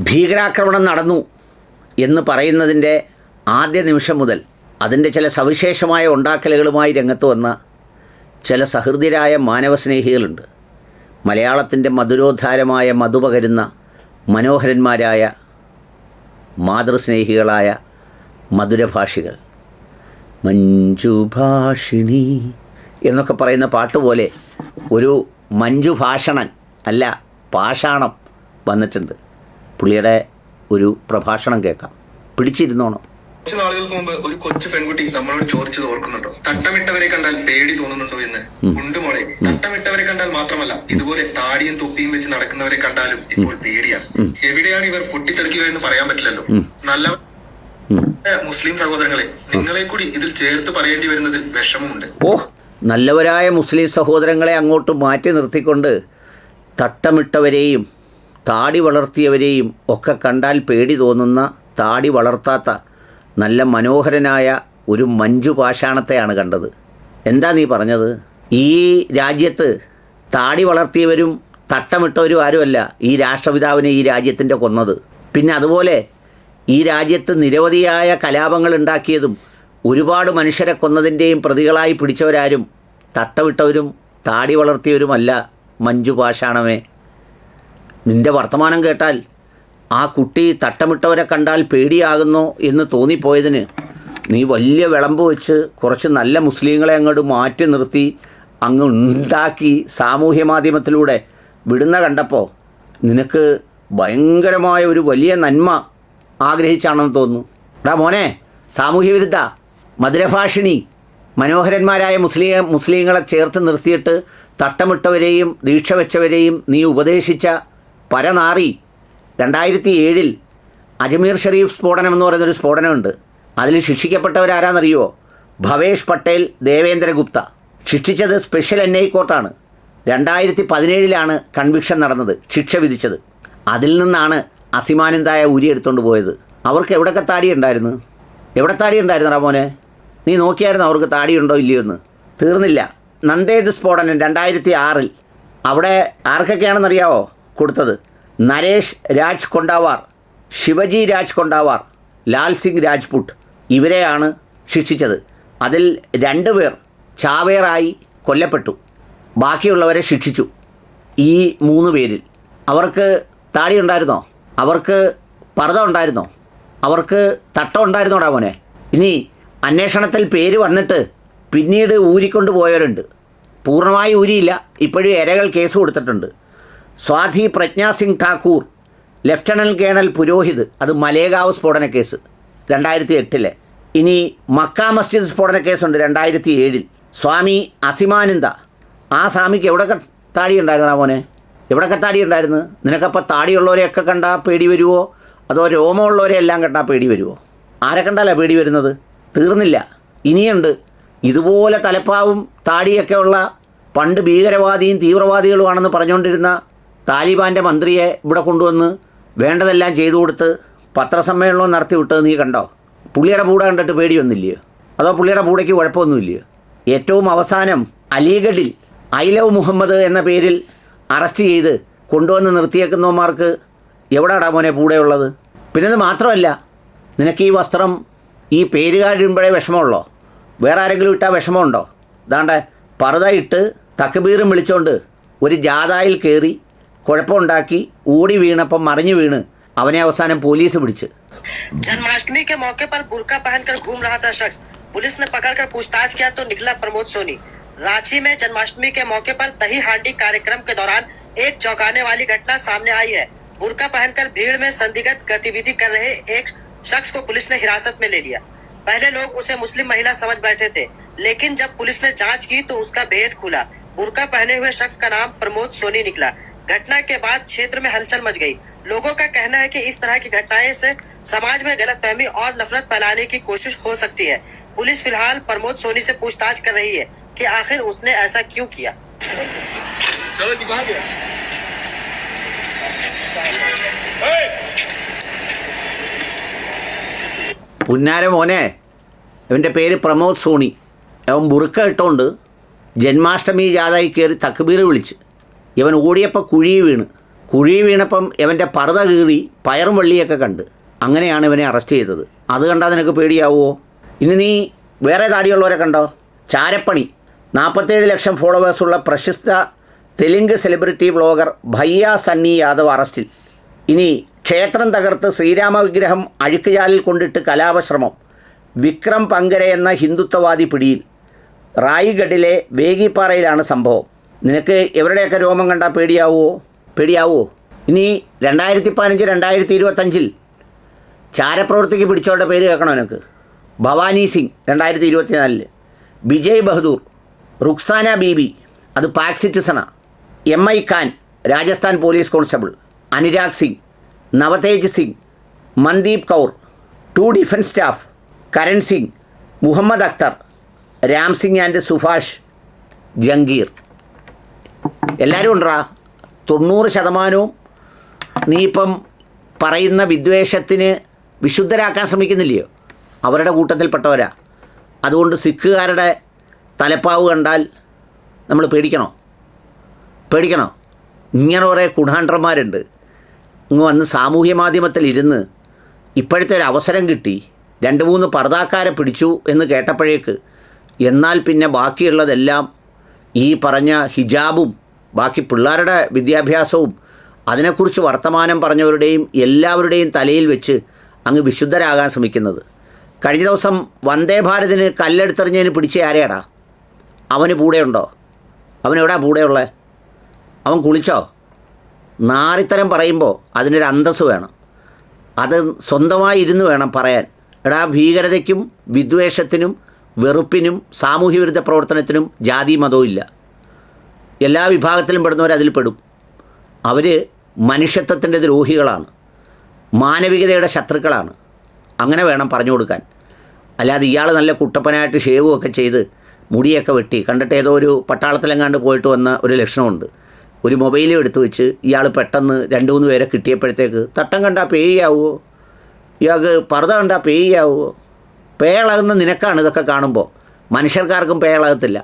ഭീകരാക്രമണം നടന്നു എന്ന് പറയുന്നതിൻ്റെ ആദ്യ നിമിഷം മുതൽ അതിൻ്റെ ചില സവിശേഷമായ ഉണ്ടാക്കലുകളുമായി രംഗത്ത് വന്ന ചില സഹൃദയരായ മാനവസ്നേഹികളുണ്ട്. മലയാളത്തിൻ്റെ മധുരോദ്ധാരമായ മധുപകരുന്ന മനോഹരന്മാരായ മാതൃസ്നേഹികളായ മധുരഭാഷികൾ. മഞ്ജുഭാഷിണി എന്നൊക്കെ പറയുന്ന പാട്ടുപോലെ ഒരു മഞ്ജുഭാഷണൻ അല്ല പാഷാണം വന്നിട്ടുണ്ട്. പുള്ളിയുടെ ഒരു പ്രഭാഷണം കേൾക്കാം, പിടിച്ചിരുന്നോണം. കുറച്ച് നാളുകൾക്ക് മുമ്പ് ഒരു കൊച്ചു പെൺകുട്ടി നമ്മളോട് ചോദിച്ചത് ഓർക്കുന്നുണ്ടോ? തട്ടമിട്ടവരെ കണ്ടാൽ പേടി തോന്നുന്നുണ്ടോ എന്ന്. ഉണ്ടുമോളെ, തട്ടമിട്ടവരെ കണ്ടാൽ മാത്രമല്ല, ഇതുപോലെ താടിയും തൊപ്പിയും വെച്ച് നടക്കുന്നവരെ കണ്ടാലും ഇപ്പോൾ പേടിയാണ്. എവിടെയാണ് ഇവർ പൊട്ടിത്തെറിക്കുക എന്ന് പറയാൻ പറ്റില്ലല്ലോ. നല്ല മുസ്ലിം സഹോദരങ്ങളെ, നിങ്ങളെ കൂടി ഇതിൽ ചേർത്ത് പറയേണ്ടി വരുന്നതിൽ വിഷമമുണ്ട്. നല്ലവരായ മുസ്ലിം സഹോദരങ്ങളെ അങ്ങോട്ട് മാറ്റി നിർത്തിക്കൊണ്ട് തട്ടമിട്ടവരെയും താടി വളർത്തിയവരെയും ഒക്കെ കണ്ടാൽ പേടി തോന്നുന്ന താടി വളർത്താത്ത നല്ല മനോഹരനായ ഒരു മഞ്ജു പാഷാണത്തെയാണ് കണ്ടത്. എന്താ നീ പറഞ്ഞത്? ഈ രാജ്യത്ത് താടി വളർത്തിയവരും തട്ടമിട്ടവരും ആരുമല്ല ഈ രാഷ്ട്രപിതാവിനെ ഈ രാജ്യത്തിൻ്റെ കൊന്നത്. പിന്നെ അതുപോലെ ഈ രാജ്യത്ത് നിരവധിയായ കലാപങ്ങൾ ഉണ്ടാക്കിയതും ഒരുപാട് മനുഷ്യരെ കൊന്നതിൻ്റെയും പ്രതികളായി പിടിച്ചവരാരും തട്ടമിട്ടവരും താടി വളർത്തിയവരുമല്ല മഞ്ജു പാഷാണമേ. നിൻ്റെ വർത്തമാനം കേട്ടാൽ ആ കുട്ടി തട്ടമിട്ടവരെ കണ്ടാൽ പേടിയാകുന്നോ എന്ന് തോന്നിപ്പോയതിന് നീ വലിയ വിളമ്പ് വെച്ച് കുറച്ച് നല്ല മുസ്ലിങ്ങളെ അങ്ങോട്ട് മാറ്റി നിർത്തി അങ്ങ് ഉണ്ടാക്കി സാമൂഹ്യ മാധ്യമത്തിലൂടെ വിടുന്ന കണ്ടപ്പോൾ നിനക്ക് ഭയങ്കരമായ ഒരു വലിയ നന്മ ആഗ്രഹിച്ചാണെന്ന് തോന്നുന്നു. എടാ മോനെ, സാമൂഹ്യ വിരുദ്ധ മധുരഭാഷിണി, മനോഹരന്മാരായ മുസ്ലിങ്ങളെ ചേർത്ത് നിർത്തിയിട്ട് തട്ടമിട്ടവരെയും ദീക്ഷ വെച്ചവരെയും നീ ഉപദേശിച്ച പരനാറി. 2007 അജ്മീർ ഷെരീഫ് സ്ഫോടനം എന്ന് പറയുന്നൊരു സ്ഫോടനമുണ്ട്. അതിൽ ശിക്ഷിക്കപ്പെട്ടവരാരാന്നറിയുമോ? ഭവേഷ് പട്ടേൽ, ദേവേന്ദ്ര ഗുപ്ത. ശിക്ഷിച്ചത് സ്പെഷ്യൽ NI കോർട്ടാണ്. 2017 കൺവിക്ഷൻ നടന്നത്, ശിക്ഷ വിധിച്ചത്. അതിൽ നിന്നാണ് അസിമാനന്ദായ ഊരിയെടുത്തുകൊണ്ട് പോയത്. അവർക്ക് എവിടെയൊക്കെ താടി ഉണ്ടായിരുന്നു? എവിടെ താടി ഉണ്ടായിരുന്നടാ മോനെ? നീ നോക്കിയായിരുന്നു അവർക്ക് താടിയുണ്ടോ ഇല്ലയോ എന്ന്? തീർന്നില്ല. നന്ദേദ് സ്ഫോടനം 2006 അവിടെ ആർക്കൊക്കെയാണെന്നറിയാവോ കൊടുത്തത്? നരേഷ് രാജ് കൊണ്ടാവാർ, ശിവജി രാജ് കൊണ്ടാവാർ, ലാൽ സിംഗ് രാജ്പുട്ട്, ഇവരെയാണ് ശിക്ഷിച്ചത്. അതിൽ 2 പേർ ചാവേറായി കൊല്ലപ്പെട്ടു, ബാക്കിയുള്ളവരെ ശിക്ഷിച്ചു. ഈ 3 പേരിൽ അവർക്ക് താടി ഉണ്ടായിരുന്നോ? അവർക്ക് പർദ്ദ ഉണ്ടായിരുന്നോ? അവർക്ക് തട്ടം ഉണ്ടായിരുന്നോടാ മോനെ? ഇനി അന്വേഷണത്തിൽ പേര് വന്നിട്ട് പിന്നീട് ഊരിക്കൊണ്ട് പോയവരുണ്ട്. പൂർണ്ണമായി ഊരിയില്ല, ഇപ്പോഴും ഇരകൾ കേസ് കൊടുത്തിട്ടുണ്ട്. സ്വാധി പ്രജ്ഞാ സിംഗ് ഠാക്കൂർ, ലഫ്റ്റനൻറ്റ് കേണൽ പുരോഹിത്, അത് മലേഗാവ് സ്ഫോടന കേസ് 2008. ഇനി മക്ക മസ്ജിദ് സ്ഫോടന കേസുണ്ട് 2007. സ്വാമി അസിമാനന്ദ, ആ സ്വാമിക്ക് എവിടെയൊക്കെ താടി ഉണ്ടായിരുന്നാ മോനെ? എവിടെയൊക്കെ താടി ഉണ്ടായിരുന്നു? നിനക്കപ്പോൾ താടിയുള്ളവരെയൊക്കെ കണ്ടാൽ പേടി വരുമോ, അതോ രോമമുള്ളവരെ എല്ലാം കണ്ടാൽ പേടി വരുമോ? ആരെ കണ്ടാലേ പേടി വരുന്നത്? തീർന്നില്ല, ഇനിയുണ്ട്. ഇതുപോലെ തലപ്പാവും താടിയൊക്കെ ഉള്ള പണ്ട് ഭീകരവാദിയും തീവ്രവാദികളുമാണെന്ന് പറഞ്ഞുകൊണ്ടിരുന്ന താലിബാൻ്റെ മന്ത്രിയെ ഇവിടെ കൊണ്ടുവന്ന് വേണ്ടതെല്ലാം ചെയ്തു കൊടുത്ത് പത്രസമ്മേളനവും നടത്തി വിട്ടത് നീ കണ്ടോ? പുള്ളിയുടെ പൂട കണ്ടിട്ട് പേടി വന്നില്ലയോ? അതോ പുള്ളിയുടെ പൂടയ്ക്ക് കുഴപ്പമൊന്നുമില്ലയോ? ഏറ്റവും അവസാനം അലീഗഡിൽ ഐ ലവ് മുഹമ്മദ് എന്ന പേരിൽ അറസ്റ്റ് ചെയ്ത് കൊണ്ടുവന്ന് നിർത്തിയേക്കുന്നവന്മാർക്ക് എവിടെയാടാ മോനെ പൂടെയുള്ളത്? പിന്നെ ഇത് മാത്രമല്ല, നിനക്ക് ഈ വസ്ത്രം ഈ പേരുകാരിടുമ്പോഴേ വിഷമമുള്ളോ? വേറെ ആരെങ്കിലും ഇട്ടാൽ വിഷമമുണ്ടോ? ഇതാണ്ട് പർദ്ദ ഇട്ട് തക്ബീറും വിളിച്ചുകൊണ്ട് ഒരു ജാഥയിൽ കയറി കുഴപ്പമുണ്ടാക്കി ഓടി വീണപ്പം മറിഞ്ഞു വീണ് അവനെ അവസാനം പോലീസ് പിടിച്ച്. जन्माष्टमी के मौके पर बुर्का पहनकर घूम रहा था शख्स, पुलिस ने पकड़कर पूछताछ किया तो निकला प्रमोद सोनी। रांची में जन्माष्टमी के मौके पर दही हांडी कार्यक्रम के दौरान एक चौंकाने वाली घटना सामने आई है। बुर्का पहनकर भीड़ में संदिग्ध गतिविधि कर रहे एक शख्स को पुलिस ने हिरासत में ले लिया। पहले लोग उसे मुस्लिम महिला समझ बैठे थे, लेकिन जब पुलिस ने जांच की तो उसका भेद खुला। बुर्का पहने हुए शख्स का नाम प्रमोद सोनी निकला। घटना के बाद क्षेत्र में हलचल मच गई। लोगों का कहना है कि इस तरह की घटनाएं से समाज में गलतफहमी और नफरत फैलाने की कोशिश हो सकती है। पुलिस फिलहाल प्रमोद सोनी से पूछताछ कर रही है कि आखिर उसने ऐसा क्यों किया। പുന്നാര മോനെ, ഇവൻ്റെ പേര് പ്രമോദ് സോണി. അവൻ ബുറുക്ക ഇട്ടുകൊണ്ട് ജന്മാഷ്ടമി ജാഥയിൽ കയറി തക്ബീർ വിളിച്ച് ഇവൻ ഓടിയപ്പോൾ കുഴി വീണ് കുഴി വീണപ്പം ഇവൻ്റെ പർദ്ദ കീറി പയറും വള്ളിയൊക്കെ കണ്ട്. അങ്ങനെയാണ് ഇവനെ അറസ്റ്റ് ചെയ്തത്. അത് കണ്ടാൽ നിനക്ക് പേടിയാവുമോ? ഇനി നീ വേറെ താടിയുള്ളവരെ കണ്ടോ? ചാരപ്പണി 47 ലക്ഷം ഫോളോവേഴ്സുള്ള പ്രശസ്ത തെലുങ്ക് സെലിബ്രിറ്റി ബ്ലോഗർ ഭയ്യ സണ്ണി യാദവ് അറസ്റ്റിൽ. ഇനി ക്ഷേത്രം തകർത്ത് ശ്രീരാമ വിഗ്രഹം അഴുക്കുചാലിൽ കൊണ്ടിട്ട് കലാപശ്രമം. വിക്രം പങ്കര എന്ന ഹിന്ദുത്വവാദി പിടിയിൽ. റായ്ഗഡിലെ വേഗിപ്പാറയിലാണ് സംഭവം. നിനക്ക് ഇവരുടെയൊക്കെ രോമം കണ്ടാൽ പേടിയാവുമോ? ഇനി 2015, 2025 ചാരപ്രവൃത്തിക്ക് പിടിച്ചവരുടെ പേര് കേൾക്കണോ നിനക്ക്? ഭവാനി സിംഗ് 2024, വിജയ് ബഹദൂർ, റുക്സാന ബീബി അത് പാക് സിറ്റിസണാണ്, MI Khan Rajasthan police constable, Anurag Singh, Navtej Singh, Mandeep Kaur, 2 defence staff, Karan Singh, Muhammad Akhtar, Ram Singh and Subhash Jangir. എല്ലാവരും ഉണ്ടാ. 90% നീ ഇപ്പം പറയുന്ന വിദ്വേഷത്തിന് വിശുദ്ധരാക്കാൻ ശ്രമിക്കുന്നില്ലയോ? അവരുടെ കൂട്ടത്തിൽപ്പെട്ടവരാ. അതുകൊണ്ട് സിഖുകാരുടെ തലപ്പാവ് കണ്ടാൽ നമ്മൾ പേടിക്കണോ? ഇങ്ങനെ കുറേ കുണാണ്ടന്മാരുണ്ട്. ഇങ്ങ് വന്ന് സാമൂഹ്യ മാധ്യമത്തിലിരുന്ന് ഇപ്പോഴത്തെ ഒരു അവസരം കിട്ടി 2-3 പർദ്ദാക്കാരെ പിടിച്ചു എന്ന് കേട്ടപ്പോഴേക്ക് എന്നാൽ പിന്നെ ബാക്കിയുള്ളതെല്ലാം ഈ പറഞ്ഞ ഹിജാബും ബാക്കി പിള്ളേരുടെ വിദ്യാഭ്യാസവും അതിനെക്കുറിച്ച് വർത്തമാനം പറഞ്ഞവരുടെയും എല്ലാവരുടെയും തലയിൽ വെച്ച് അങ്ങ് വിശുദ്ധരാകാൻ ശ്രമിക്കുന്നത്. കഴിഞ്ഞ ദിവസം വന്ദേ ഭാരതിന് കല്ലെടുത്തെറിഞ്ഞതിന് പിടിച്ച ആരെയാടാ? അവന് കൂടെയുണ്ടോ? അവനെവിടാ കൂടെയുള്ളത്? അവൻ കുളിച്ചോ? നാറിത്തരം പറയുമ്പോൾ അതിനൊരു അന്തസ്സ് വേണം. അത് സ്വന്തമായി ഇരുന്ന് വേണം പറയാൻ. എടാ, ഭീകരതയ്ക്കും വിദ്വേഷത്തിനും വെറുപ്പിനും സാമൂഹ്യവിരുദ്ധ പ്രവർത്തനത്തിനും ജാതി മതവും ഇല്ല. എല്ലാ വിഭാഗത്തിലും പെടുന്നവരതിൽ പെടും. അവർ മനുഷ്യത്വത്തിൻ്റെ ദ്രോഹികളാണ്, മാനവികതയുടെ ശത്രുക്കളാണ്. അങ്ങനെ വേണം പറഞ്ഞു കൊടുക്കാൻ. അല്ലാതെ ഇയാൾ നല്ല കുട്ടപ്പനായിട്ട് ഷേവും ഒക്കെ ചെയ്ത് മുടിയൊക്കെ വെട്ടി കണ്ടിട്ട് ഏതോ ഒരു പട്ടാളത്തിലെങ്ങാണ്ട് പോയിട്ട് വന്ന ഒരു ലക്ഷണമുണ്ട്. ഒരു മൊബൈലും എടുത്ത് വെച്ച് ഇയാൾ പെട്ടെന്ന് 2-3 പേരെ കിട്ടിയപ്പോഴത്തേക്ക് തട്ടം കണ്ടാൽ പേയാവുമോ? ഇയാൾക്ക് പർദ്ദ കണ്ടാൽ പേയാവുമോ? പേയളകുന്ന നിനക്കാണ് ഇതൊക്കെ കാണുമ്പോൾ. മനുഷ്യർക്കാർക്കും പേയളകത്തില്ല.